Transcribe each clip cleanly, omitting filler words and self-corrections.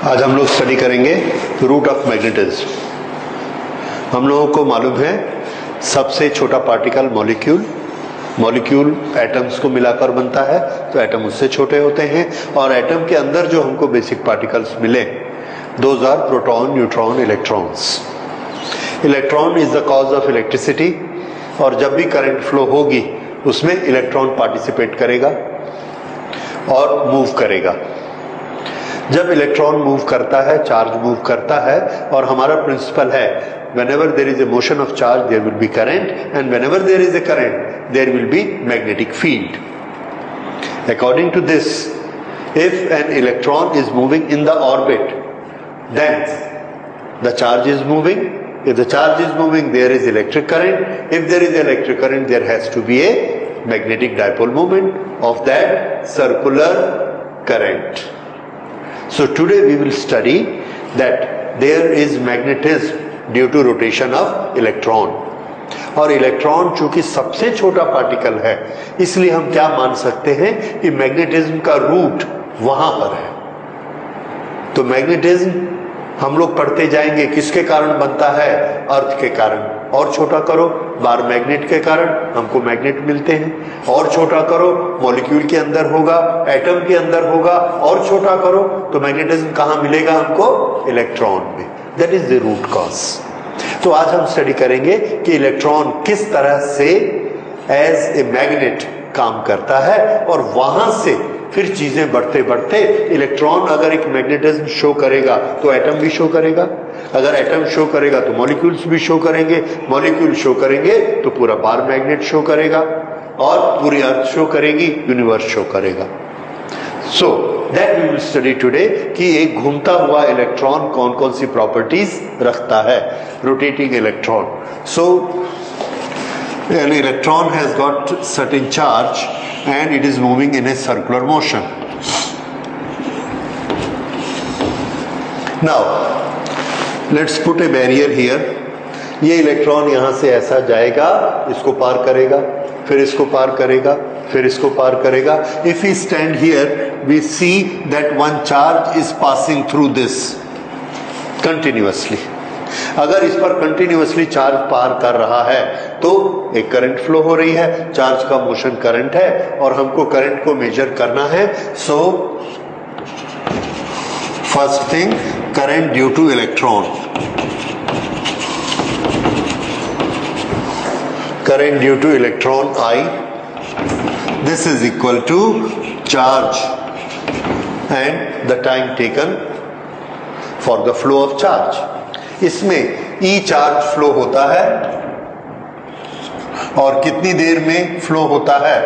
आज हम लोग स्टडी करेंगे रूट ऑफ मैग्नेटिज्म। हम लोगों को मालूम है सबसे छोटा पार्टिकल मॉलिक्यूल एटम्स को मिलाकर बनता है, तो एटम उससे छोटे होते हैं। और एटम के अंदर जो हमको बेसिक पार्टिकल्स मिले, those are proton, neutron, electrons. Electron is the cause of electricity, और जब भी करंट फ्लो होगी उसमें इलेक्ट्रॉन पार्टिसिपेट करेगा और मूव करेगा। जब इलेक्ट्रॉन मूव करता है, चार्ज मूव करता है, और हमारा प्रिंसिपल है whenever there is a motion of charge there will be current, and whenever there is a current there will be magnetic field. According to this, if an electron is moving in the orbit, then the charge is moving. If the charge is moving, there is electric current. If there is electric current, there has to be a magnetic dipole moment of that circular current. So today we will study that there is magnetism due to rotation of electron. और electron चूंकि सबसे छोटा particle है, इसलिए हम क्या मान सकते हैं कि मैग्नेटिज्म का रूट वहां पर है। तो मैग्नेटिज्म हम लोग पढ़ते जाएंगे किसके कारण बनता है, अर्थ के कारण। और छोटा करो, बार मैग्नेट के कारण हमको मैग्नेट मिलते हैं। और छोटा करो, मॉलिक्यूल के अंदर होगा, एटम के अंदर होगा। और छोटा करो तो मैग्नेटिज्म कहां मिलेगा हमको, इलेक्ट्रॉन में। That is the root cause. तो आज हम स्टडी करेंगे कि इलेक्ट्रॉन किस तरह से एज ए मैग्नेट काम करता है, और वहां से फिर चीजें बढ़ते बढ़ते इलेक्ट्रॉन अगर एक मैग्नेटिज्म शो करेगा तो एटम भी शो करेगा, अगर एटम शो करेगा तो मॉलिक्यूल्स भी शो करेंगे, मॉलिक्यूल शो करेंगे तो पूरा बार मैग्नेट शो करेगा, और पूरी अर्थ शो करेगी, यूनिवर्स शो करेगा। So that we will study today कि एक घूमता हुआ इलेक्ट्रॉन कौन कौन सी प्रॉपर्टीज रखता है, rotating electron. So an electron has got certain charge and it is moving in a circular motion. Now let's put a barrier here. ये electron यहां से ऐसा जाएगा, इसको पार करेगा, फिर इसको पार करेगा, फिर इसको पार करेगा। If we stand here, we see that one charge is passing through this continuously. अगर इस पर कंटिन्यूअसली चार्ज पार कर रहा है तो एक करंट फ्लो हो रही है, चार्ज का मोशन करंट है, और हमको करंट को मेजर करना है। So first thing, current due to electron, current due to electron I, this is equal to charge and the time taken for the flow of charge. इसमें E charge flow होता है, और कितनी देर में flow होता है,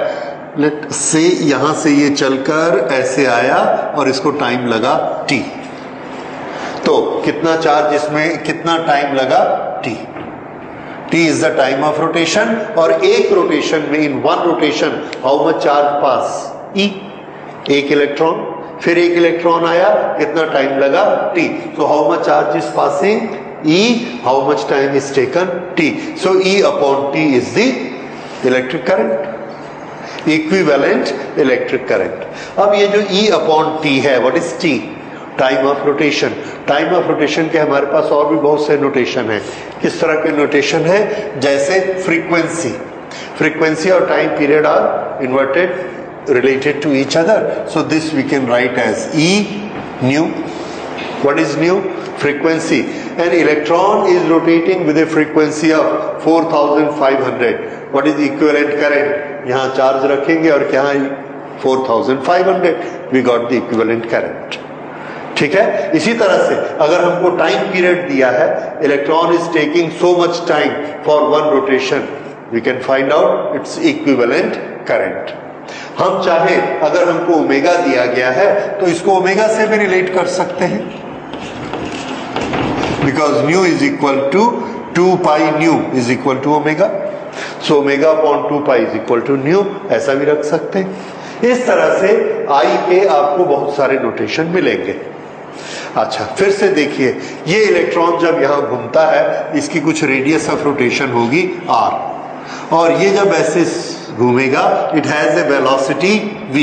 लेट से यहां से ये चलकर ऐसे आया और इसको टाइम लगा T। तो कितना चार्ज इसमें, कितना टाइम लगा, T। T is the time of rotation, और एक रोटेशन में, in one rotation, how much charge pass, E। एक इलेक्ट्रॉन, फिर एक इलेक्ट्रॉन आया, कितना टाइम लगा, T। So how much charge is passing, E, how much time is taken, T. So E upon T is the electric current, equivalent electric current. अब ये जो E upon T है, what is T? Time of rotation. Time of rotation के हमारे पास और भी बहुत से नोटेशन है। किस तरह के नोटेशन है, जैसे फ्रीक्वेंसी, फ्रीक्वेंसी और time period are inverted related to each other. So this we can write as E nu. What is nu? Frequency. An electron is rotating with a frequency of 4500. What is equivalent current? यहाँ charge रखेंगे और क्या 4500, we got the equivalent current. ठीक है। इसी तरह से अगर हमको टाइम पीरियड दिया है, electron is taking so much time for one rotation, we can find out its equivalent current. हम चाहे अगर हमको ओमेगा दिया गया है तो इसको ओमेगा से भी रिलेट कर सकते हैं, because nu is equal to 2 pi nu is equal to omega. So omega upon 2 pi is equal to nu, ऐसा भी रख सकते हैं। इस तरह से आई के आपको बहुत सारे नोटेशन मिलेंगे। अच्छा, फिर से देखिए, ये इलेक्ट्रॉन जब यहां घूमता है, इसकी कुछ रेडियस ऑफ रोटेशन होगी r, और ये जब ऐसे घूमेगा, it has a velocity v।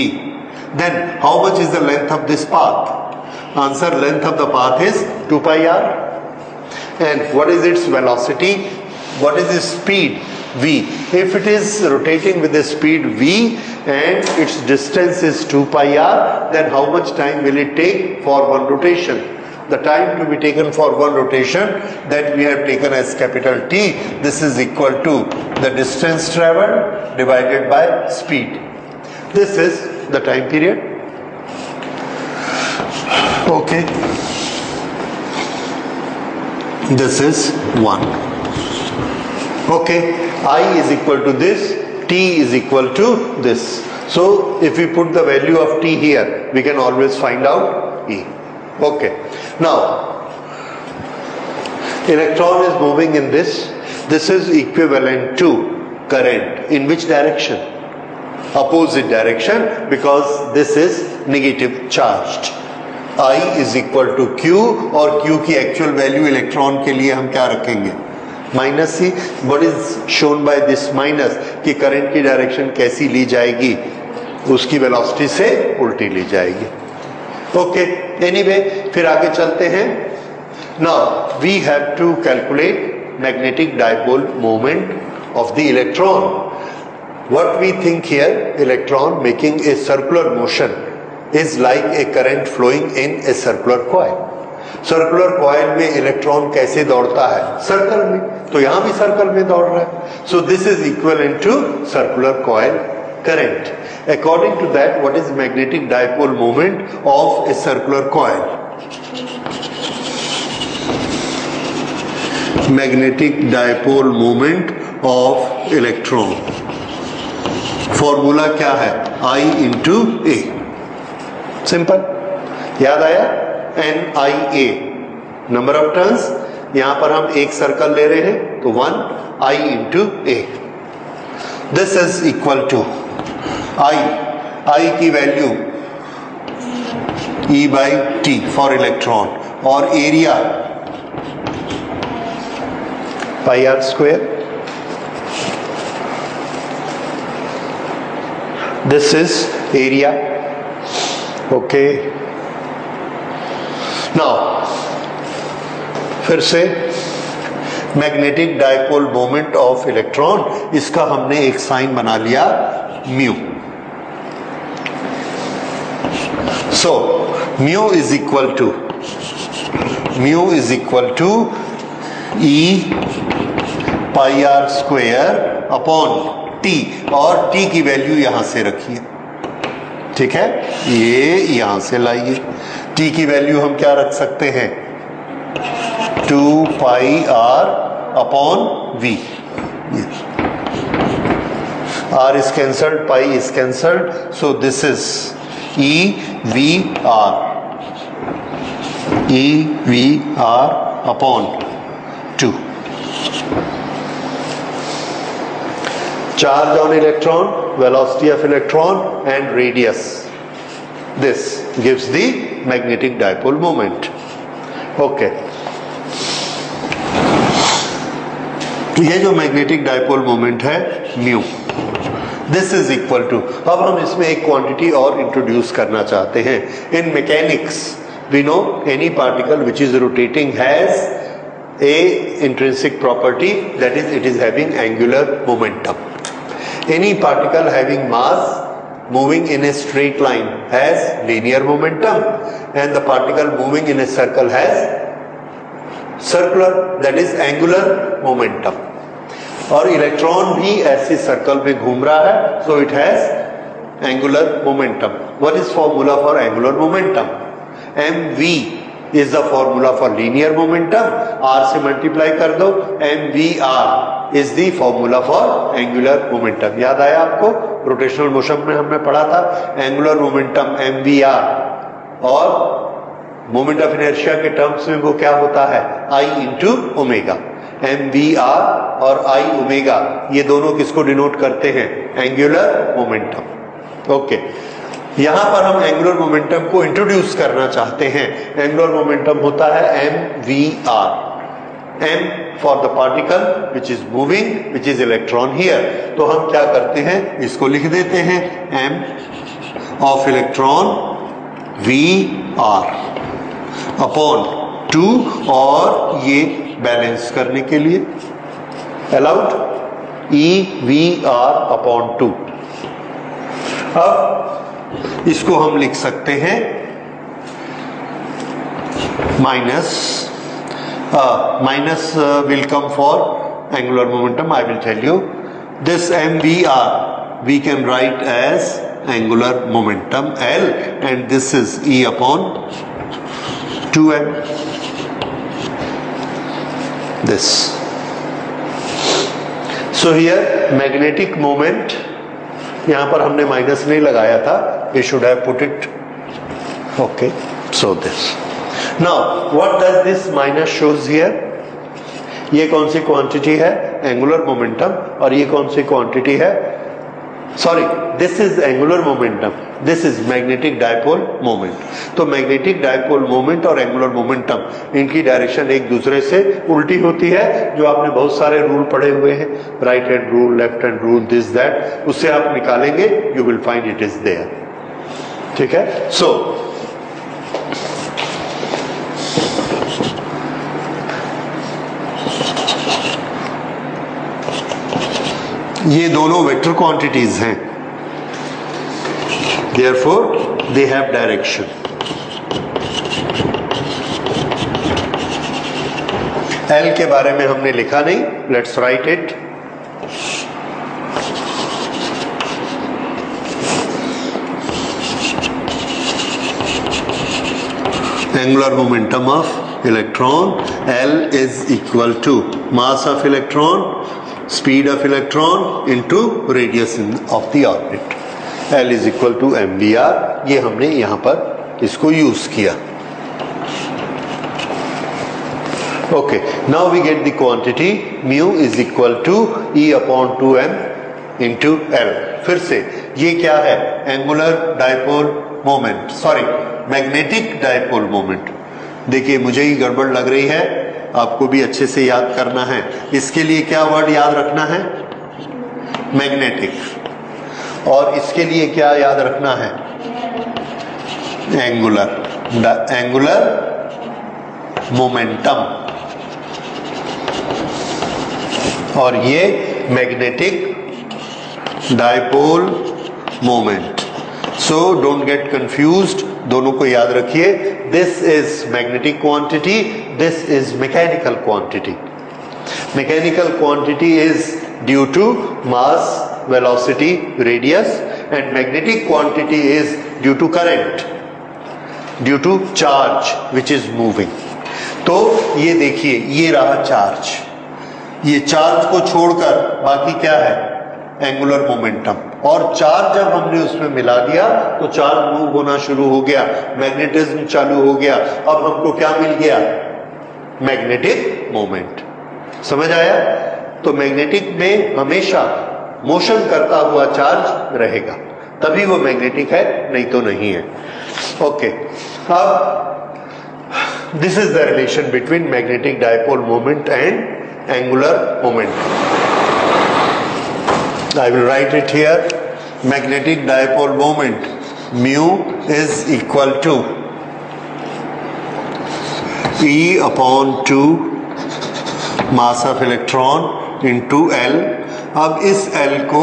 Then how much is the length of this path, Answer, length of the path is 2 pi r. And what is its velocity? What is its speed? V. If it is rotating with the speed v and its distance is 2 pi r, then how much time will it take for one rotation? The time to be taken for one rotation that we have taken as capital T, this is equal to the distance traveled divided by speed. This is the time period. Okay. This is 1. Okay. I is equal to this, T is equal to this. So if we put the value of T here, we can always find out E. Okay. Now, electron is moving in this. This is equivalent to current. In which direction? Opposite direction, because this is negative charged. I is equal to Q, और Q की actual value electron के लिए हम क्या रखेंगे? Minus C. What is shown by this minus? कि current की direction कैसी ली जाएगी? उसकी वेलोसिटी से उल्टी ली जाएगी. ओके. एनीवे, फिर आगे चलते हैं. Now we have to calculate magnetic dipole moment of the electron. What we think here, electron making a circular motion is like a current flowing in a circular coil. Circular coil में electron कैसे दौड़ता है? Circle में. तो यहां भी circle में दौड़ रहा है. So this is equivalent to circular coil current. According to that, what is magnetic dipole moment of a circular coil? Magnetic dipole moment of electron, formula क्या है? I into A. सिंपल. याद आया? NIA, number of turns. यहां पर हम एक circle ले रहे हैं, तो 1 I into A. This is equal to I की value E by T for electron, और area pi r square. This is area. Okay. Now फिर से magnetic dipole moment of electron, इसका हमने एक साइन बना लिया, mu. So mu is equal to e pi r square upon T, और T की वैल्यू यहां से रखिए. ठीक है, ये यहां से लाइए. टी की वैल्यू हम क्या रख सकते हैं? 2 pi r upon v. R is cancelled, pi is cancelled, so this is e v r upon 2. Charge on electron, velocity of electron and radius. This gives the magnetic dipole moment. Okay. ये जो magnetic dipole moment है mu, this is equal to, अब हम इसमें एक quantity और introduce करना चाहते हैं. In mechanics, we know any particle which is rotating has a intrinsic property, that is, it is having angular momentum. Any particle having mass moving in a straight line has linear momentum, and the particle moving in a circle has circular, that is angular momentum. और electron भी ऐसे circle में घूम रहा है, so it has angular momentum. What is formula for angular momentum? mv is the formula for linear momentum. r से multiply कर दो. mvr is the formula for angular momentum. याद आया आपको? रोटेशनल मोशन में हमने पढ़ा था एंगुलर मोमेंटम mvr, और मोमेंट ऑफ इनर्शिया के टर्म्स में वो क्या होता है? I into omega. mvr और I ओमेगा, ये दोनों किसको डिनोट करते हैं? Angular momentum. ओके. यहां पर हम एंगुलर मोमेंटम को इंट्रोड्यूस करना चाहते हैं. एंगुलर मोमेंटम होता है mvr. m for the particle which is moving, which is electron here. तो हम क्या करते हैं? इसको लिख देते हैं m of electron vr upon 2 और ये बैलेंस करने के लिए अलाउड EVR अपॉन 2। अब इसको हम लिख सकते हैं minus will come for angular momentum. I will tell you this MVR we can write as angular momentum L, and this is E upon 2m. This. So here magnetic moment, यहाँ पर हमने minus नहीं लगाया था, we should have put it. Okay, so this. Now what does this minus shows here? ये कौन सी quantity है? Angular momentum. और ये कौन सी क्वांटिटी है? Sorry, this is angular momentum, this is magnetic dipole moment. तो मैग्नेटिक डायपोल मोमेंट और angular momentum इनकी डायरेक्शन एक दूसरे से उल्टी होती है, जो आपने बहुत सारे रूल पढ़े हुए हैं, right hand rule, left hand rule, this that, उससे आप निकालेंगे, you will find it is there. ठीक है, सो ये दोनों वेक्टर क्वांटिटीज हैं, therefore they have direction. L के बारे में हमने लिखा नहीं, let's write it. Angular momentum of electron L is equal to mass of electron, speed of electron into radius of the orbit. L is equal to mvr. ये हमने यहां पर इसको यूज किया। Okay, now we get the quantity mu is equal to E upon 2m into L. फिर से ये क्या है? Angular dipole moment, sorry magnetic dipole moment. देखिए मुझे ही गड़बड़ लग रही है, आपको भी अच्छे से याद करना है। इसके लिए क्या वर्ड याद रखना है? मैग्नेटिक। और इसके लिए क्या याद रखना है? एंगुलर। एंगुलर मोमेंटम, और ये magnetic dipole moment. So don't get confused, दोनों को याद रखिए। This is magnetic quantity, this is mechanical quantity. Mechanical quantity is due to mass, velocity, radius, and magnetic quantity is due to current, due to charge which is moving. तो ये देखिए, ये रहा charge, ये चार्ज को छोड़कर बाकी क्या है? Angular momentum. और चार्ज जब हमने उसमें मिला दिया तो चार्ज मूव होना शुरू हो गया, मैग्नेटिज्म चालू हो गया। अब हमको क्या मिल गया? Magnetic moment. समझ आया? तो मैग्नेटिक में हमेशा मोशन करता हुआ चार्ज रहेगा, तभी वो मैग्नेटिक है, नहीं तो नहीं है। ओके, अब this is the relation between magnetic dipole moment and angular moment. I will write it here. Magnetic dipole moment mu is equal to E upon 2 mass of electron into L. अब इस L को,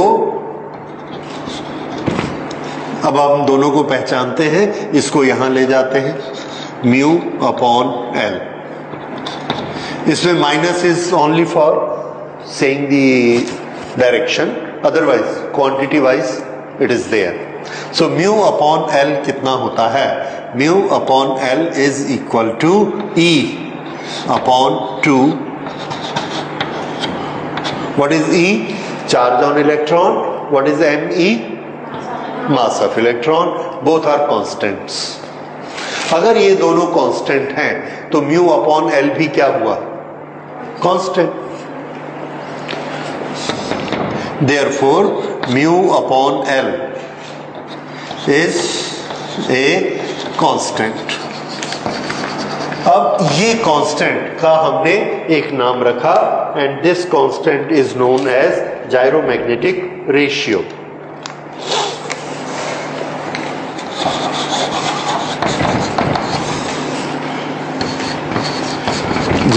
अब हम दोनों को पहचानते हैं, इसको यहां ले जाते हैं, mu upon L. इसमें minus is only for saying the direction, otherwise quantity wise it is there. So mu upon L कितना होता है? Mu upon L is equal to E upon 2. What is E? Charge on electron. What is Me? Mass of electron. Both are constants. अगर ये दोनों constant हैं तो mu upon L भी क्या हुआ? Constant. Therefore, mu upon L is a constant. अब ये कांस्टेंट का हमने एक नाम रखा, and this constant is known as gyromagnetic ratio.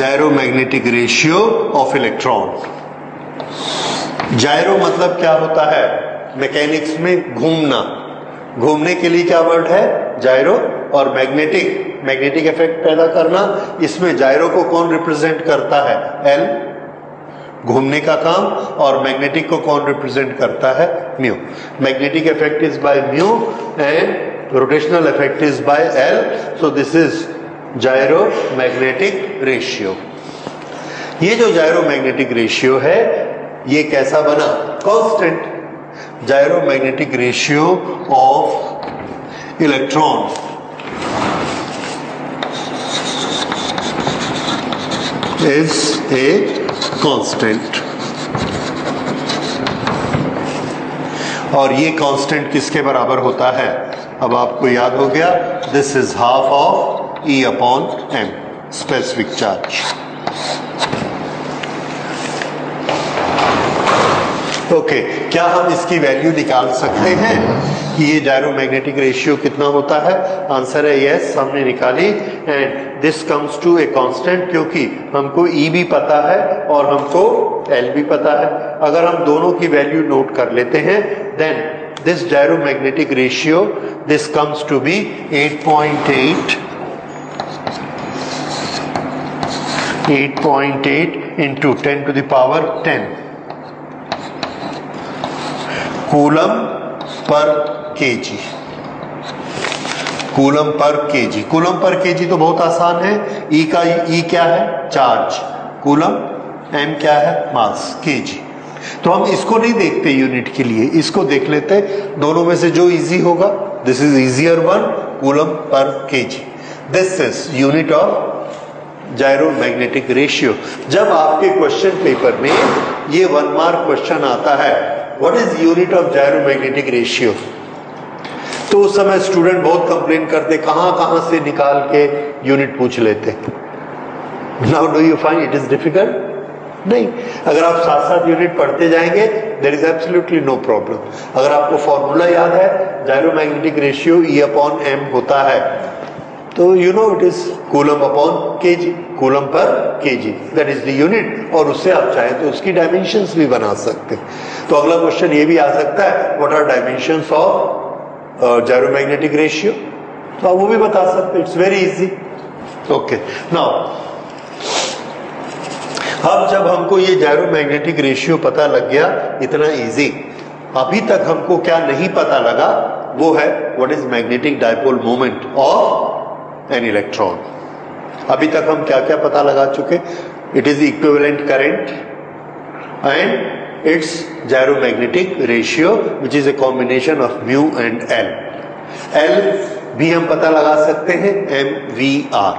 Gyromagnetic ratio of electron. Gyro मतलब क्या होता है मैकेनिक्स में? घूमना। घूमने के लिए क्या वर्ड है? जायरो। और मैग्नेटिक, मैग्नेटिक इफेक्ट पैदा करना, इसमें जायरो को कौन रिप्रेजेंट करता है? एल, घूमने का काम। और मैग्नेटिक को कौन रिप्रेजेंट करता है? Mu. Magnetic effect is by mu and rotational effect is by L, so this is gyromagnetic ratio. ये जो जायरोमैग्नेटिक रेशियो है ये कैसा बना? Constant. Gyromagnetic ratio of electron is a constant. और ये कांस्टेंट किसके बराबर होता है? अब आपको याद हो गया, this is half of E upon m, specific charge. Okay, क्या हम इसकी वैल्यू निकाल सकते हैं कि ये जायरोमैग्नेटिक रेशियो कितना होता है? आंसर है यस, हमने निकाली। And this comes to a constant, क्योंकि हमको E भी पता है और हमको L भी पता है। अगर हम दोनों की वैल्यू नोट कर लेते हैं, then this gyromagnetic ratio, this comes to be 8.8 into 10 to the power 10 coulomb पर केजी। कूलम पर केजी, कूलम पर केजी तो बहुत आसान है। ई का ई क्या है? चार्ज। कूलम, एम क्या है? मास। केजी तो हम इसको नहीं देखते यूनिट के लिए, इसको देख लेते दोनों में से जो इजी होगा। This is easier one, coulomb पर kg. This is unit of gyromagnetic ratio. जब आपके क्वेश्चन पेपर में ये 1 मार्क क्वेश्चन आता है, what is unit of gyromagnetic ratio, तो उस समय स्टूडेंट बहुत कंप्लेन करते, कहां से निकाल के यूनिट पूछ लेते। Now do you find it is difficult? नहीं, अगर आप साथ साथ यूनिट पढ़ते जाएंगे there is absolutely no problem. अगर आपको फॉर्मूला याद है, gyromagnetic ratio E upon m होता है, तो you know it is coulomb upon KG, coulomb पर KG, that is the unit. और उससे आप चाहें तो उसकी डायमेंशंस भी बना सकते हैं। तो अगला क्वेश्चन ये भी आ सकता है, what are dimensions of gyromagnetic ratio, तो आप वो भी बता सकते हैं। It's very easy. Okay, now अब जब हमको ये जायरोमैग्नेटिक रेशियो पता लग गया, इतना इजी, अभी तक हमको क्या नहीं पता लगा, वो है what is magnetic dipole moment of an electron. अभी तक हम क्या क्या पता लगा चुके? It is equivalent current and its gyromagnetic ratio which is a combination of mu and L. L भी हम पता लगा सकते हैं, MVR,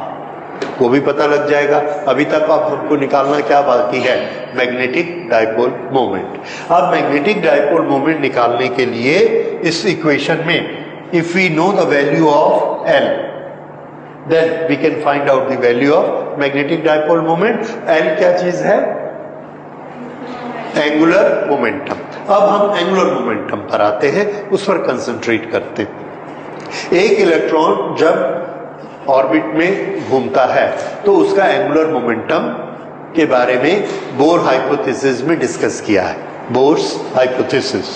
वो भी पता लग जाएगा। अभी तक अब हमको निकालना क्या बाकी है? Magnetic dipole moment. अब मैग्नेटिक डायपोल मोमेंट निकालने के लिए इस इक्वेशन में if we know the value of L, then we can find out the value of magnetic dipole moment. L क्या चीज है? Angular momentum. अब हम एंगुलर मोमेंटम पर आते हैं, उस पर कंसंट्रेट करते हैं। एक इलेक्ट्रॉन जब ऑर्बिट में घूमता है तो उसका एंगुलर मोमेंटम के बारे में बोर हाइपोथेसिस में डिस्कस किया है। Bohr's hypothesis,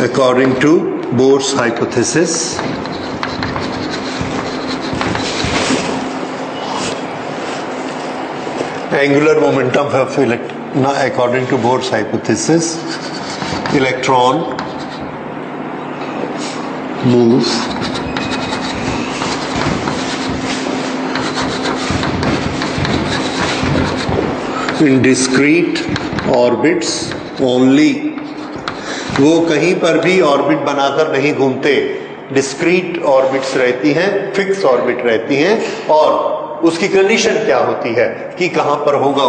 according to Bohr's hypothesis, angular momentum of according to Bohr's hypothesis, electron move in discrete orbits only। वो कहीं पर भी ऑर्बिट बनाकर नहीं घूमते, डिस्क्रीट ऑर्बिट्स रहती हैं, फिक्स ऑर्बिट रहती हैं, और उसकी कंडीशन क्या होती है कि कहां पर होगा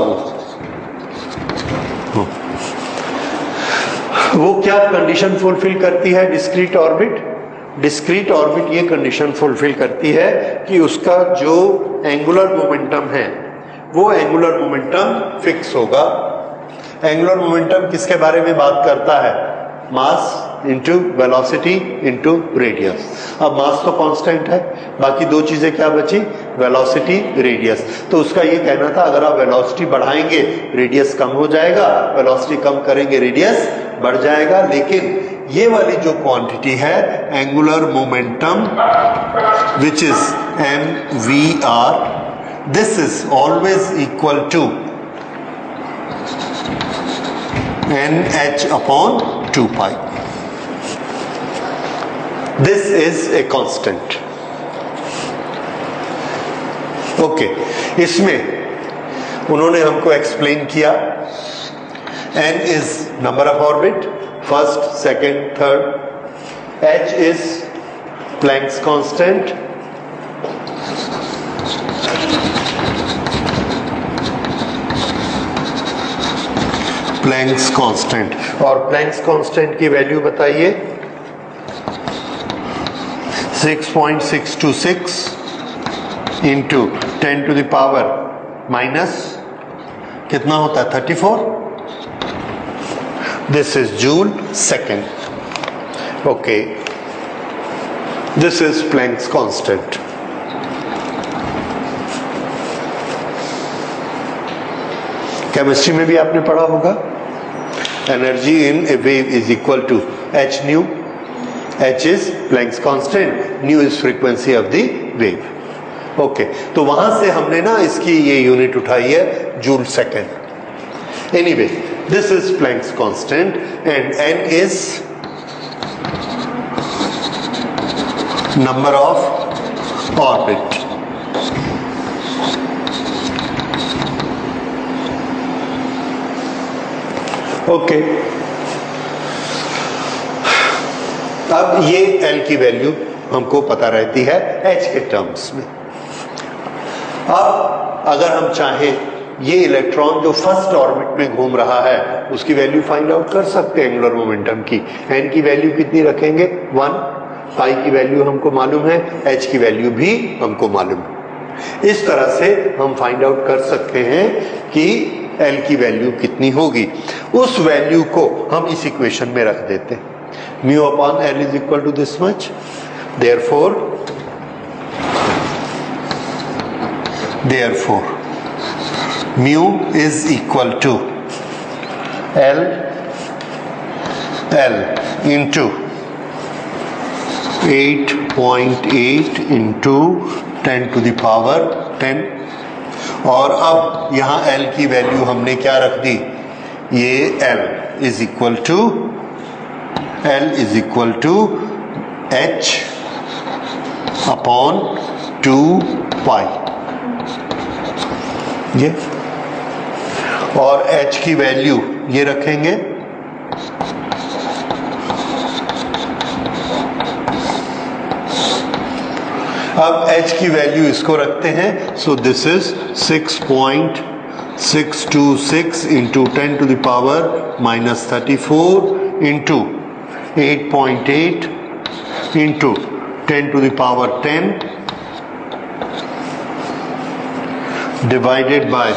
वो क्या कंडीशन फुलफिल करती है डिस्क्रीट ऑर्बिट? डिस्क्रीट ऑर्बिट ये कंडीशन फुलफिल करती है कि उसका जो एंगुलर मोमेंटम है वो एंगुलर मोमेंटम फिक्स होगा। एंगुलर मोमेंटम किसके बारे में बात करता है? Mass into velocity into radius. अब मास तो कांस्टेंट है, बाकी दो चीजें क्या बची, वेलोसिटी रेडियस। तो उसका ये कहना था अगर आप वेलोसिटी बढ़ाएंगे रेडियस कम हो जाएगा, वेलोसिटी कम करेंगे रेडियस बढ़ जाएगा। लेकिन ये वाली जो क्वांटिटी है angular momentum which is mvr, this is always equal to nh upon 2 pi. This is a constant. Okay, इसमें उन्होंने हमको एक्सप्लेन किया n is number of orbit, first, second, third, h is Planck's constant, Planck's constant, और Planck's constant की value बताइए 6.626 into 10 to the power minus कितना होता है 34, this is joule second. Okay, this is Planck's constant. Chemistry में भी आपने पढ़ा होगा energy in a wave is equal to H nu, H is Planck's constant, nu is frequency of the wave. Okay, तो वहां से हमने ना इसकी ये यूनिट उठाई है joule second. Anyway, this is Planck's constant and N is number of orbit. Okay, अब ये L की वैल्यू हमको पता रहती है H के टर्म्स में। अब अगर हम चाहें ये इलेक्ट्रॉन जो फर्स्ट ऑर्बिट में घूम रहा है उसकी वैल्यू फाइंड आउट कर सकते हैं एंगुलर मोमेंटम की। n की वैल्यू कितनी रखेंगे 1, पाई की वैल्यू हमको मालूम है, h की वैल्यू भी हमको मालूम है। इस तरह से हम फाइंड आउट कर सकते हैं कि L की वैल्यू कितनी होगी। उस वैल्यू को हम इस इक्वेशन में रख देते हैं, mu upon L is equal to this much, therefore mu is equal to L into 8.8 into 10 to the power 10। और अब यहां L की वैल्यू हमने क्या रख दी, ये L is equal to H upon 2 pi, ये, और H की वैल्यू ये रखेंगे अब H की वैल्यू इसको रखते हैं, so this is 6.626 into 10 to the power minus 34 into 8.8 into 10 to the power 10 divided by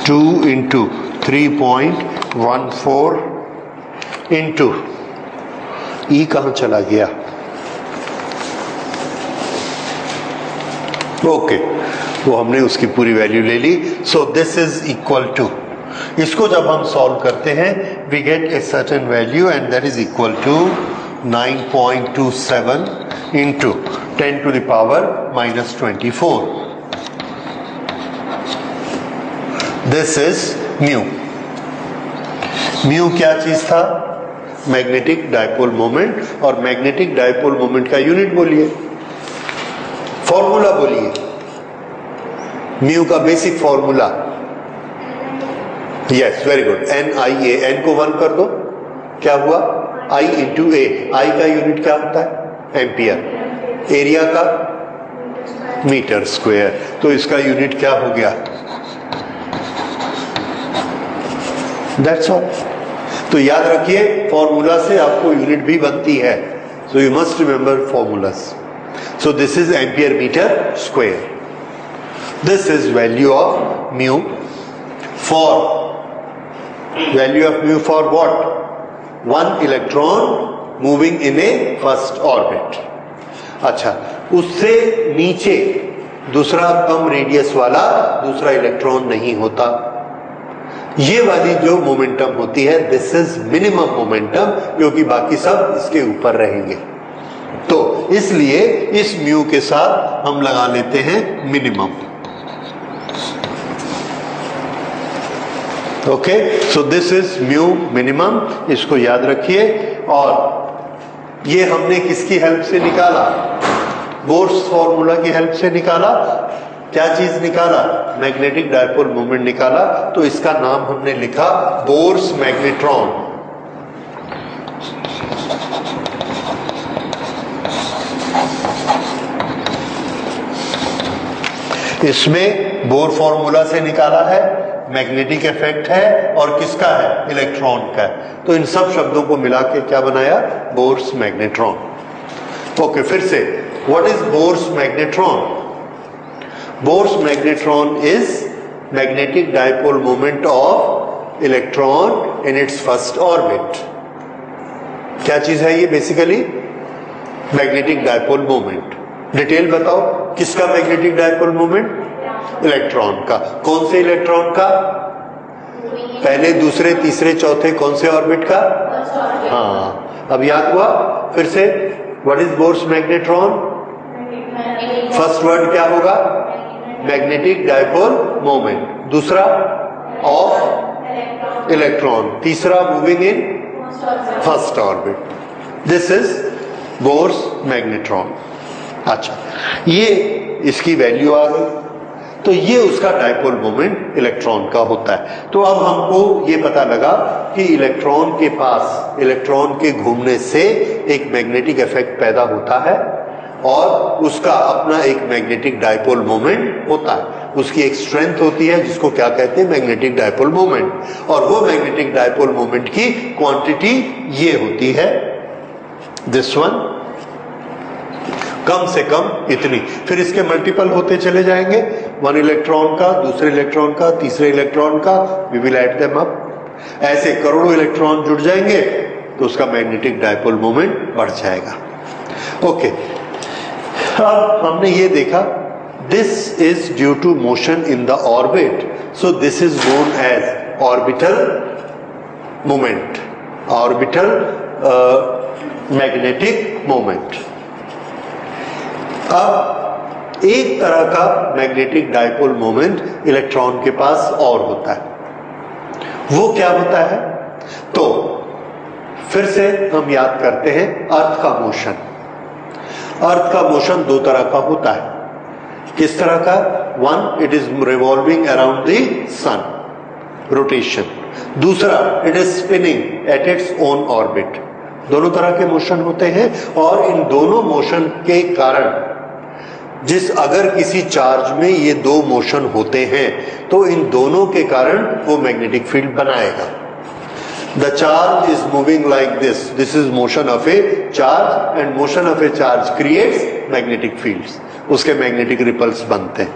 2 into 3.14 into E कहाँ चला गया, ओके, वो हमने उसकी पूरी वैल्यू ले ली। So this is equal to, इसको जब हम सॉल्व करते हैं we get a certain value and that is equal to 9.27 into 10 to the power minus 24। This is mu. Mu क्या चीज था, मैग्नेटिक डायपोल मोमेंट, और मैग्नेटिक डायपोल मोमेंट का यूनिट बोलिए, फॉर्मूला बोलिए, म्यू का basic formula, yes very good, NIA, n को 1 कर दो, क्या हुआ I इंटू ए, आई का यूनिट क्या होता है एम्पियर, एरिया का मीटर स्क्वायर, तो इसका यूनिट क्या हो गया, दैट्स ऑल। तो याद रखिए फॉर्मूला से आपको यूनिट भी बनती है, so you must remember formulas. So this is ampere meter square. This is value of mu for what? One electron moving in A first orbit. अच्छा, उससे नीचे दूसरा कम रेडियस वाला दूसरा इलेक्ट्रॉन नहीं होता। ये वाली जो मोमेंटम होती है, दिस इज मिनिमम मोमेंटम, क्योंकि बाकी सब इसके ऊपर रहेंगे। तो इसलिए इस म्यू के साथ हम लगा लेते हैं minimum. Okay, so this is mu minimum, इसको याद रखिए। और ये हमने किसकी हेल्प से निकाला? बोर्स फॉर्मूला की हेल्प से निकाला। क्या चीज निकाला? मैग्नेटिक डायपोल मोमेंट निकाला। तो इसका नाम हमने लिखा बोर्स मैग्नेट्रॉन। इसमें बोर फॉर्मूला से निकाला है, मैग्नेटिक इफेक्ट है, और किसका है? इलेक्ट्रॉन का है। तो इन सब शब्दों को मिला के क्या बनाया? Bourse magnetron. ओके, फिर से, what is Bohr's magnetron? Bohr's magnetron is magnetic dipole moment of electron in its first orbit. क्या चीज है ये? Basically magnetic dipole moment. Detail बताओ, किसका मैग्नेटिक डायपोल मोमेंट? इलेक्ट्रॉन का। कौन से इलेक्ट्रॉन का? पहले, दूसरे, तीसरे, चौथे, कौन से ऑर्बिट का? हाँ, अब याद हुआ? फिर से, what is Bohr's magnetron? First word क्या होगा? Magnetic dipole moment. दूसरा ऑफ इलेक्ट्रॉन। तीसरा moving in first orbit. This is Bohr's magnetron. अच्छा, ये इसकी वैल्यू आ गई। तो ये उसका डायपोल मोमेंट इलेक्ट्रॉन का होता है। तो अब हमको ये पता लगा कि इलेक्ट्रॉन के पास, इलेक्ट्रॉन के घूमने से एक मैग्नेटिक इफेक्ट पैदा होता है और उसका अपना एक मैग्नेटिक डायपोल मोमेंट होता है। उसकी एक स्ट्रेंथ होती है जिसको क्या कहते हैं? Magnetic dipole moment. और वो मैग्नेटिक डायपोल मोमेंट की क्वांटिटी ये होती है, दिस वन, कम से कम इतनी। फिर इसके मल्टीपल होते चले जाएंगे, वन इलेक्ट्रॉन का, दूसरे इलेक्ट्रॉन का, तीसरे इलेक्ट्रॉन का, we will add them up. ऐसे करोड़ों इलेक्ट्रॉन जुड़ जाएंगे तो उसका मैग्नेटिक डायपोल मोमेंट बढ़ जाएगा। ओके, अब हमने ये देखा, this is due to motion in the orbit, so this is known as orbital moment, orbital magnetic moment. अब एक तरह का मैग्नेटिक डायपोल मोमेंट इलेक्ट्रॉन के पास और होता है। वो क्या होता है? तो फिर से हम याद करते हैं अर्थ का मोशन। अर्थ का मोशन दो तरह का होता है। किस तरह का? One, it is revolving around the sun, rotation. दूसरा, it is spinning at its own orbit. दोनों तरह के मोशन होते हैं और इन दोनों मोशन के कारण अगर किसी चार्ज में ये दो मोशन होते हैं तो इन दोनों के कारण वो मैग्नेटिक फील्ड बनाएगा। The charge is moving like this, this is motion of A charge, and motion of A charge creates magnetic fields, उसके मैग्नेटिक रिपल्स बनते हैं।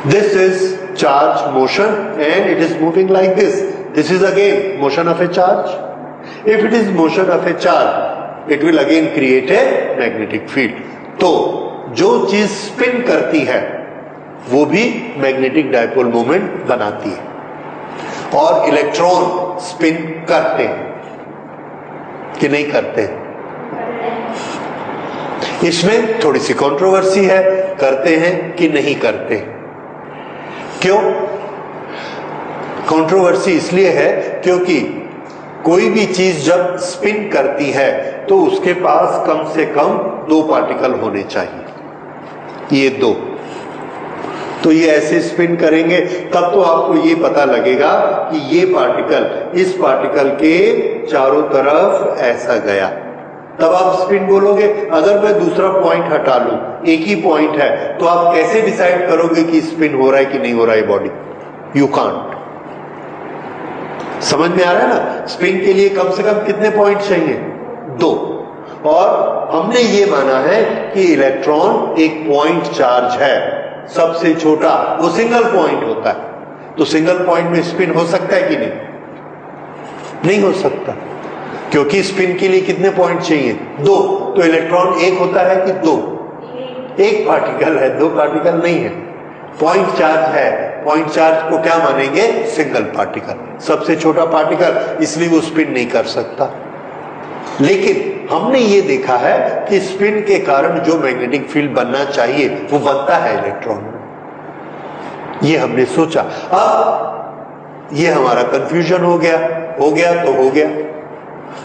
This is charge motion and it is moving like this, this is again motion of A charge. If it is motion of A charge, it will again create a magnetic field. तो जो चीज spin करती है वो भी magnetic dipole moment बनाती है। और इलेक्ट्रॉन स्पिन करते हैं कि नहीं करते? इसमें थोड़ी सी कंट्रोवर्सी है, करते हैं कि नहीं करते। क्यों कंट्रोवर्सी? इसलिए है क्योंकि कोई भी चीज जब स्पिन करती है तो उसके पास कम से कम दो पार्टिकल होने चाहिए, ये दो। तो ये ऐसे स्पिन करेंगे तब तो आपको ये पता लगेगा कि ये पार्टिकल इस पार्टिकल के चारों तरफ ऐसा गया, तब आप स्पिन बोलोगे। अगर मैं दूसरा पॉइंट हटा लूं, एक ही पॉइंट है, तो आप कैसे डिसाइड करोगे कि स्पिन हो रहा है कि नहीं हो रहा है बॉडी? You can't. समझ में आ रहा है ना? स्पिन के लिए कम से कम कितने पॉइंट चाहिए? दो। और हमने ये माना है कि इलेक्ट्रॉन एक पॉइंट चार्ज है, सबसे छोटा, वो सिंगल पॉइंट होता है। तो सिंगल पॉइंट में स्पिन हो सकता है कि नहीं? नहीं हो सकता। क्योंकि स्पिन के लिए कितने पॉइंट चाहिए? 2। तो इलेक्ट्रॉन एक होता है कि 2? एक पार्टिकल है, 2 पार्टिकल नहीं है। पॉइंट चार्ज है, पॉइंट चार्ज को क्या मानेंगे? सिंगल पार्टिकल, सबसे छोटा पार्टिकल, इसलिए वो स्पिन नहीं कर सकता। लेकिन हमने ये देखा है कि स्पिन के कारण जो मैग्नेटिक फील्ड बनना चाहिए वो बनता है इलेक्ट्रॉन में। ये हमने सोचा। अब ये हमारा कंफ्यूजन हो गया तो हो गया।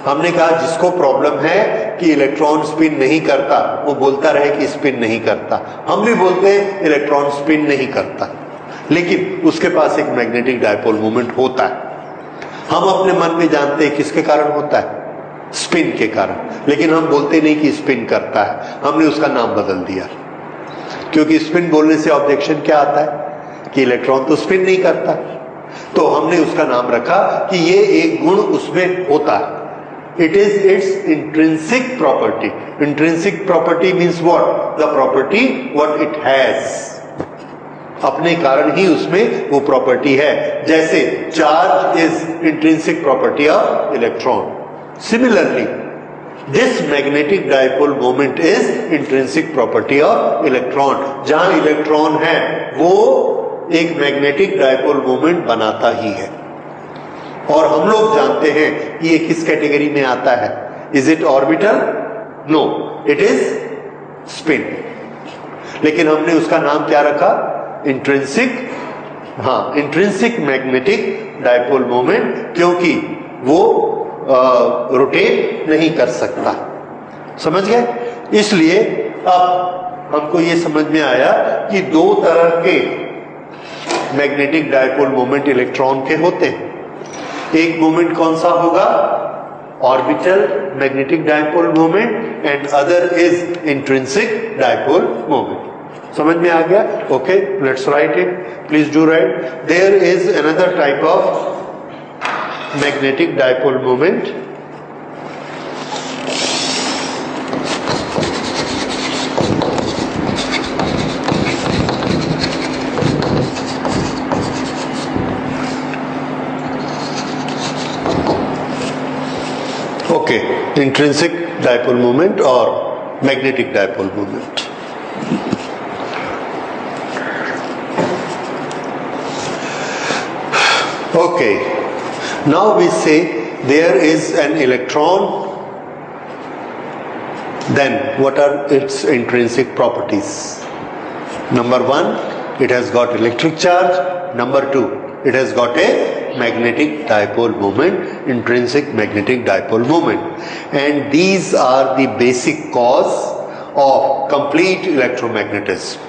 हमने कहा जिसको प्रॉब्लम है कि इलेक्ट्रॉन स्पिन नहीं करता, वो बोलता रहे कि स्पिन नहीं करता। हम भी बोलते हैं इलेक्ट्रॉन स्पिन नहीं करता, लेकिन उसके पास एक मैग्नेटिक डायपोल मोमेंट होता है। हम अपने मन में जानते हैं किसके कारण होता है? स्पिन के कारण। लेकिन हम बोलते नहीं कि स्पिन करता है, हमने उसका नाम बदल दिया। क्योंकि स्पिन बोलने से ऑब्जेक्शन क्या आता है कि इलेक्ट्रॉन तो स्पिन नहीं करता, तो हमने उसका नाम रखा कि ये एक गुण उसमें होता है। It is its intrinsic property. Intrinsic property means what? The property what it has. अपने कारण ही उसमें वो प्रॉपर्टी है। जैसे charge is intrinsic property of electron, similarly this magnetic dipole moment is intrinsic property of electron. जहां electron है वो एक मैग्नेटिक डायपोल मोमेंट बनाता ही है। और हम लोग जानते हैं कि ये किस कैटेगरी में आता है? Is it orbital? No, it is spin. लेकिन हमने उसका नाम क्या रखा? Intrinsic, intrinsic magnetic dipole moment, क्योंकि वो रोटेट नहीं कर सकता। समझ गए? इसलिए अब हमको ये समझ में आया कि 2 तरह के मैग्नेटिक डायपोल मोमेंट इलेक्ट्रॉन के होते हैं। एक मोमेंट कौन सा होगा? Orbital magnetic dipole moment, and other is intrinsic dipole moment. समझ में आ गया? Okay, let's write it. Please do write. There is another type of magnetic dipole moment, intrinsic dipole moment or magnetic dipole moment. Okay, now we say there is an electron, then what are its intrinsic properties? Number 1, it has got electric charge. Number 2, it has got a magnetic dipole moment, intrinsic magnetic dipole moment, and these are the basic cause of complete electromagnetism.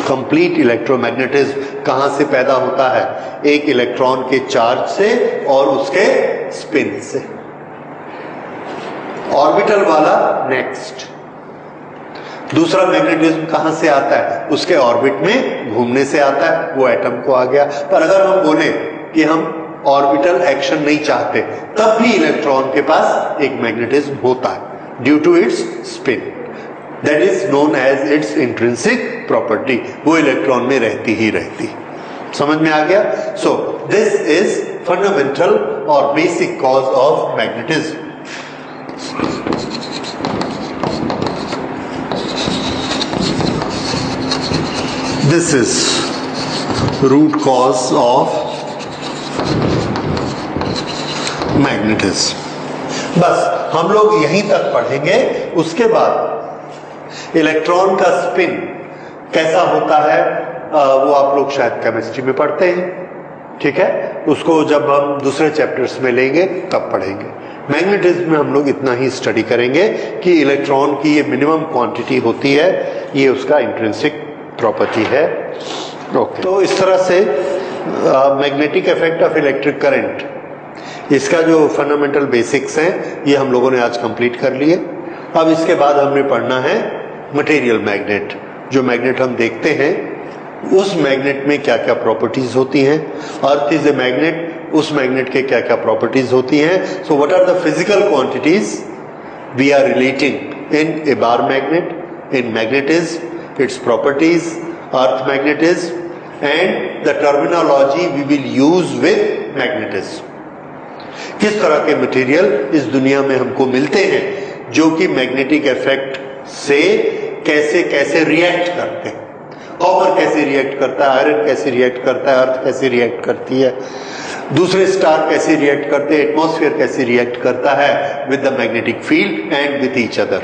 Complete electromagnetism कहां से पैदा होता है? एक electron के charge से और उसके स्पिन से। ऑर्बिटल वाला नेक्स्ट। दूसरा मैग्नेटिज्म कहां से आता है? उसके ऑर्बिट में घूमने से आता है, वो एटम को आ गया। पर अगर हम बोले कि हम ऑर्बिटल एक्शन नहीं चाहते, तब भी इलेक्ट्रॉन के पास एक मैग्नेटिज्म होता है due to its spin. That is known as its intrinsic property. वो इलेक्ट्रॉन में रहती ही रहती। समझ में आ गया? सो दिस इज फंडामेंटल और basic cause of magnetism. This is root cause of magnetism. बस हम लोग यहीं तक पढ़ेंगे। उसके बाद इलेक्ट्रॉन का स्पिन कैसा होता है वो आप लोग शायद केमिस्ट्री में पढ़ते हैं, ठीक है? उसको जब हम दूसरे चैप्टर्स में लेंगे तब पढ़ेंगे। मैग्नेटिज्म में हम लोग इतना ही स्टडी करेंगे कि इलेक्ट्रॉन की ये मिनिमम क्वांटिटी होती है, ये उसका इंट्रिंसिक प्रॉपर्टी है। ओके, तो इस तरह से magnetic effect of electric current, इसका जो फंडामेंटल बेसिक्स हैं ये हम लोगों ने आज कंप्लीट कर लिए। अब इसके बाद हमने पढ़ना है मटेरियल मैग्नेट। जो मैग्नेट हम देखते हैं उस मैग्नेट में क्या क्या प्रॉपर्टीज होती हैं। अर्थ इज ए मैग्नेट, उस मैग्नेट के क्या क्या प्रॉपर्टीज होती हैं। So what are the physical quantities we are relating in a bar magnet, in magnetism, its properties, earth magnetism, and the terminology we will use with magnetism. किस तरह के material इस दुनिया में हमको मिलते हैं जो कि मैग्नेटिक इफेक्ट से कैसे कैसे रिएक्ट करते हैं। कॉपर कैसे रिएक्ट करता है, आयरन कैसे रिएक्ट करता है, अर्थ कैसे रिएक्ट करती है, दूसरे स्टार कैसे रिएक्ट करते हैं, एटमॉस्फेयर कैसे रिएक्ट करता है with the magnetic field and with each other.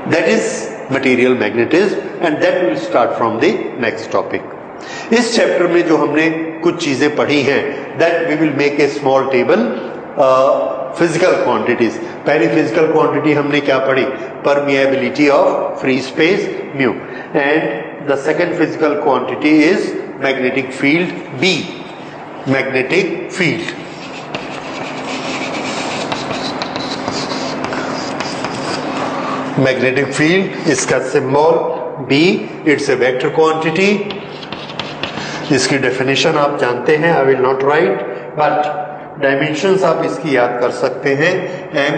That is material magnetism and that will start from the next topic. इस चैप्टर में जो हमने कुछ चीजें पढ़ी हैं, that we will make a small table physical quantities. पहली फिजिकल क्वांटिटी हमने क्या पढ़ी, permeability of free space mu, and the second physical quantity is magnetic field B, magnetic field. Magnetic field, इसका symbol B, it's a vector quantity. इसकी definition आप जानते हैं, I will not right, but dimensions आप इसकी याद कर सकते हैं, m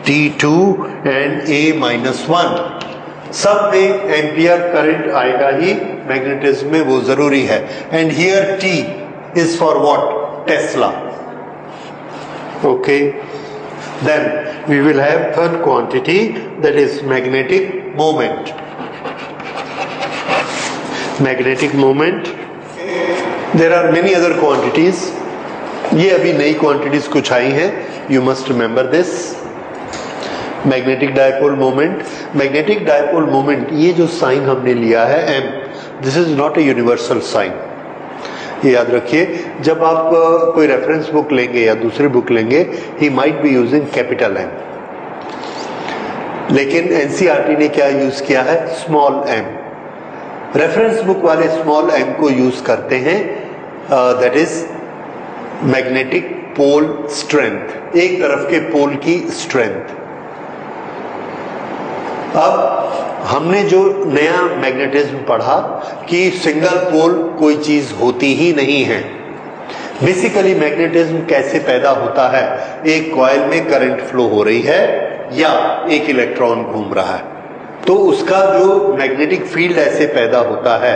t2 एंड a-1। सब में एम्पियर करंट आएगा ही, मैग्नेटिज्म में वो जरूरी है। And here t is for what? Tesla. Okay, then we will have third quantity, that is magnetic moment. Magnetic moment, there are many other quantities. ये अभी नई quantities कुछ आई हैं, you must remember this. Magnetic dipole moment, magnetic dipole moment, ये जो sign हमने लिया है m, this is not a universal sign. ये याद रखिए, जब आप कोई रेफरेंस बुक लेंगे या दूसरी बुक लेंगे, he might be using capital M, लेकिन एनसीईआरटी ने क्या यूज किया है, स्मॉल एम। रेफरेंस बुक वाले स्मॉल एम को यूज करते हैं, that is magnetic pole strength, एक तरफ के पोल की स्ट्रेंथ। अब हमने जो नया मैग्नेटिज्म पढ़ा कि सिंगल पोल कोई चीज होती ही नहीं है। बेसिकली मैग्नेटिज्म कैसे पैदा होता है, एक कॉइल में करंट फ्लो हो रही है या एक इलेक्ट्रॉन घूम रहा है, तो उसका जो मैग्नेटिक फील्ड ऐसे पैदा होता है,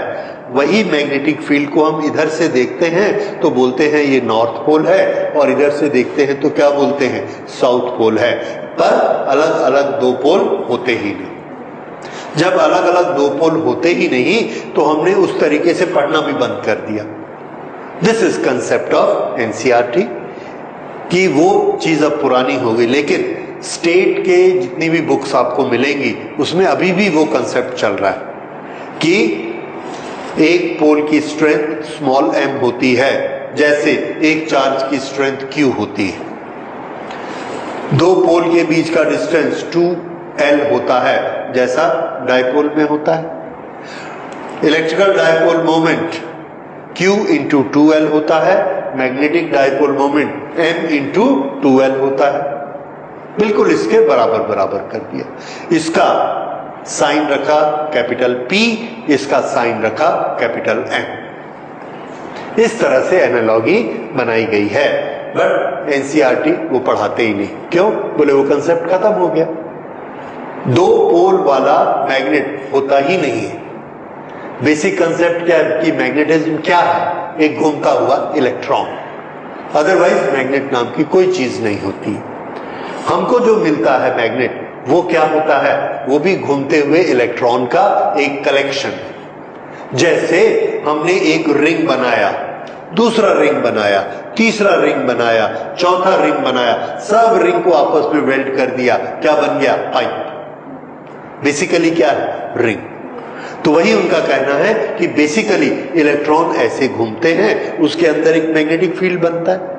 वही मैग्नेटिक फील्ड को हम इधर से देखते हैं तो बोलते हैं ये नॉर्थ पोल है, और इधर से देखते हैं तो क्या बोलते हैं, साउथ पोल है। पर अलग अलग दो पोल होते ही नहीं। जब अलग अलग दो पोल होते ही नहीं तो हमने उस तरीके से पढ़ना भी बंद कर दिया। This is concept of NCERT, कि वो चीज अब पुरानी हो गई, लेकिन स्टेट के जितनी भी बुक्स आपको मिलेंगी उसमें अभी भी वो कंसेप्ट चल रहा है कि एक पोल की स्ट्रेंथ स्मॉल m होती है, जैसे एक चार्ज की स्ट्रेंथ q होती है। दो पोल के बीच का डिस्टेंस 2l होता है, जैसा डायपोल में होता है। Electrical dipole moment q into 2l होता है, magnetic dipole moment m into 2l होता है। बिल्कुल इसके बराबर बराबर कर दिया। इसका साइन रखा कैपिटल P, इसका साइन रखा कैपिटल M। इस तरह से एनालॉजी बनाई गई है, बट एनसीईआरटी वो पढ़ाते ही नहीं। क्यों? बोले वो कंसेप्ट खत्म हो गया। दो पोल वाला मैग्नेट होता ही नहीं है। बेसिक कंसेप्ट क्या है कि मैग्नेटिज्म क्या है, एक घूमता हुआ इलेक्ट्रॉन, अदरवाइज मैग्नेट नाम की कोई चीज नहीं होती। हमको जो मिलता है मैग्नेट, वो क्या होता है, वो भी घूमते हुए इलेक्ट्रॉन का एक कलेक्शन। जैसे हमने एक रिंग बनाया, दूसरा रिंग बनाया, तीसरा रिंग बनाया, चौथा रिंग बनाया, सब रिंग को आपस में वेल्ड कर दिया, क्या बन गया, पाइप। बेसिकली क्या है, रिंग। तो वही उनका कहना है कि बेसिकली इलेक्ट्रॉन ऐसे घूमते हैं, उसके अंदर एक मैग्नेटिक फील्ड बनता है,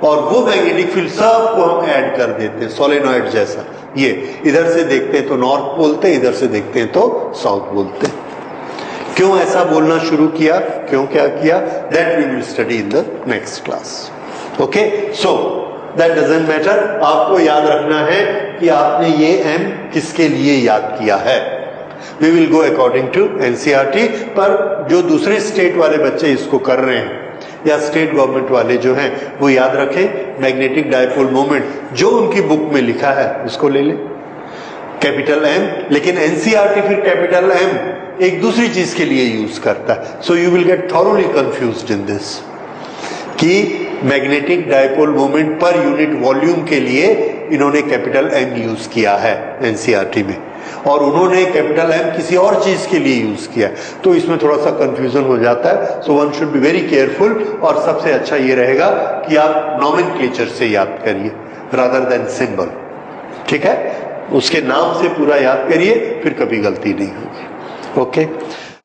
और वो मैग्नेटिक फील्ड सबको हम ऐड कर देते हैं, सोलेनॉइड जैसा। ये इधर से देखते हैं तो नॉर्थ बोलते हैं, इधर से देखते हैं तो साउथ बोलते हैं। क्यों ऐसा बोलना शुरू किया, क्यों क्या किया, that we will study in the next class. Okay, so that doesn't matter. आपको याद रखना है कि आपने ये m किसके लिए याद किया है। We will go according to NCERT, पर जो दूसरे स्टेट वाले बच्चे इसको कर रहे हैं या स्टेट गवर्नमेंट वाले जो हैं, वो याद रखें मैग्नेटिक डायपोल मोमेंट जो उनकी बुक में लिखा है उसको ले लें, कैपिटल M। लेकिन एनसीईआरटी फिर कैपिटल M एक दूसरी चीज के लिए यूज करता है। So you will get thoroughly confused in this कि magnetic dipole moment per unit volume के लिए इन्होंने कैपिटल एम यूज किया है एनसीईआरटी में, और उन्होंने कैपिटल एम किसी और चीज के लिए यूज किया, तो इसमें थोड़ा सा कंफ्यूजन हो जाता है। So one should be very careful, और सबसे अच्छा ये रहेगा कि आप नॉमेनक्लेचर से याद करिए रादर देन सिंबल, ठीक है? उसके नाम से पूरा याद करिए, फिर कभी गलती नहीं होगी। ओके।